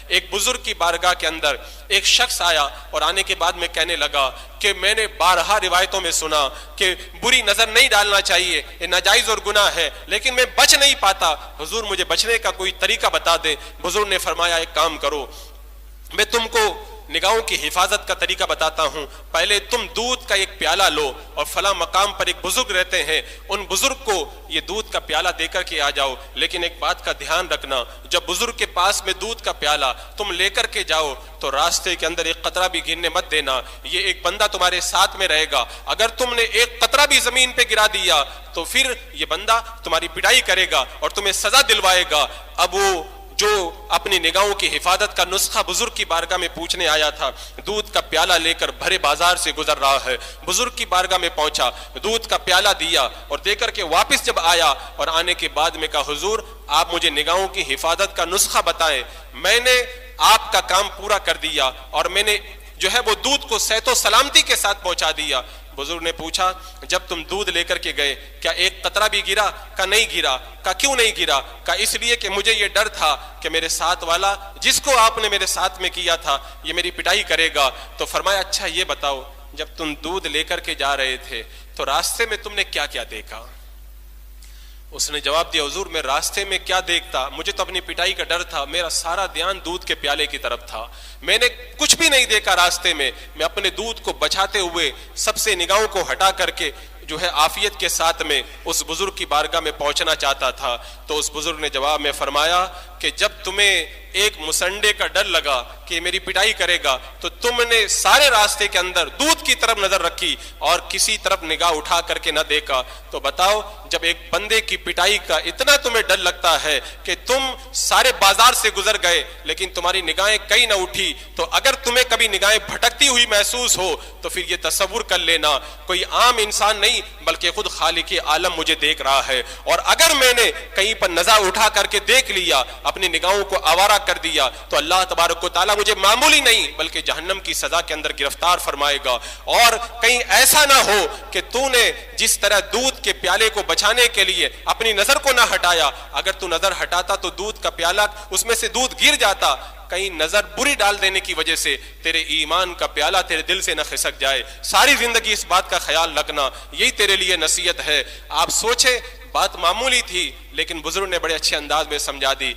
ایک بزرگ کی بارگاہ کے اندر ایک شخص آیا اور آنے کے بعد میں کہنے لگا کہ میں نے بارہا روایتوں میں سنا کہ بری نظر نہیں ڈالنا چاہیے، یہ ناجائز اور گناہ ہے، لیکن میں بچ نہیں پاتا، حضور مجھے بچنے کا کوئی طریقہ بتا دیں۔ بزرگ نے فرمایا ایک کام کرو، میں تم کو نگاہوں کی حفاظت کا طریقہ بتاتا ہوں، پہلے تم دودھ کا ایک پیالہ لو اور فلاں مقام پر ایک بزرگ رہتے ہیں، ان بزرگ کو یہ دودھ کا پیالہ دے کر کے آ جاؤ، لیکن ایک بات کا دھیان رکھنا، جب بزرگ کے پاس میں دودھ کا پیالہ تم لے کر کے جاؤ تو راستے کے اندر ایک قطرہ بھی گرنے مت دینا، یہ ایک بندہ تمہارے ساتھ میں رہے گا، اگر تم نے ایک قطرہ بھی زمین پہ گرا دیا تو پھر یہ بندہ تمہاری پٹائی کرے گا اور تمہیں سزا دلوائے گا۔ اب وہ جو اپنی نگاہوں کی حفاظت کا نسخہ بزرگ کی بارگاہ میں پوچھنے آیا تھا، دودھ کا پیالہ لے کر بھرے بازار سے گزر رہا ہے، بزرگ کی بارگاہ میں پہنچا، دودھ کا پیالہ دیا اور دے کر کے واپس جب آیا اور آنے کے بعد میں کہا حضور آپ مجھے نگاہوں کی حفاظت کا نسخہ بتائیں، میں نے آپ کا کام پورا کر دیا اور میں نے جو ہے وہ دودھ کو صحت و سلامتی کے ساتھ پہنچا دیا۔ بزرگ نے پوچھا جب تم دودھ لے کر کے گئے کیا ایک قطرہ بھی گرا؟ کہا نہیں گرا۔ کہا کیوں نہیں گرا؟ کہا اس لیے کہ مجھے یہ ڈر تھا کہ میرے ساتھ والا جس کو آپ نے میرے ساتھ میں کیا تھا یہ میری پٹائی کرے گا۔ تو فرمایا اچھا یہ بتاؤ جب تم دودھ لے کر کے جا رہے تھے تو راستے میں تم نے کیا کیا دیکھا؟ اس نے جواب دیا حضور میں راستے میں کیا دیکھتا، مجھے تو اپنی پٹائی کا ڈر تھا، میرا سارا دھیان دودھ کے پیالے کی طرف تھا، میں نے کچھ بھی نہیں دیکھا راستے میں اپنے دودھ کو بچاتے ہوئے سب سے نگاہوں کو ہٹا کر کے جو ہے عافیت کے ساتھ میں اس بزرگ کی بارگاہ میں پہنچنا چاہتا تھا۔ تو اس بزرگ نے جواب میں فرمایا کہ جب تمہیں ایک مسنڈے کا ڈر لگا کہ میری پٹائی کرے گا تو تم نے سارے راستے کے اندر دودھ کی طرف نظر رکھی اور کسی طرف نگاہ اٹھا کر کے نہ دیکھا۔ تو بتاؤ جب ایک بندے کی پٹائی کا اتنا تمہیں ڈر لگتا ہے کہ تم سارے بازار سے گزر گئے لیکن تمہاری نگاہیں کہیں نہ اٹھی، تو اگر تمہیں کبھی نگاہیں بھٹکتی ہوئی محسوس ہو تو پھر یہ تصور کر لینا کوئی عام انسان نہیں بلکہ خود خالق عالم مجھے دیکھ رہا ہے، اور اگر میں نے کہیں پر نظر اٹھا کر کے دیکھ لیا، اپنی نگاہوں کو آوارہ کر دیا، تو اللہ تبارک و تعالیٰ مجھے معمولی نہیں بلکہ جہنم کی سزا کے اندر گرفتار فرمائے گا۔ اور کہیں ایسا نہ ہو کہ تو نے جس طرح دودھ کے پیالے کو بچانے کے لیے اپنی نظر کو نہ ہٹایا، اگر تو نظر ہٹاتا تو دودھ کا پیالہ اس میں سے دودھ گر جاتا، کہیں نظر بری ڈال دینے کی وجہ سے تیرے ایمان کا پیالہ تیرے دل سے نہ خسک جائے۔ ساری زندگی اس بات کا خیال رکھنا، یہی تیرے لیے نصیحت ہے۔ آپ سوچے بات معمولی تھی لیکن بزرگ نے بڑے اچھے انداز میں سمجھا دی۔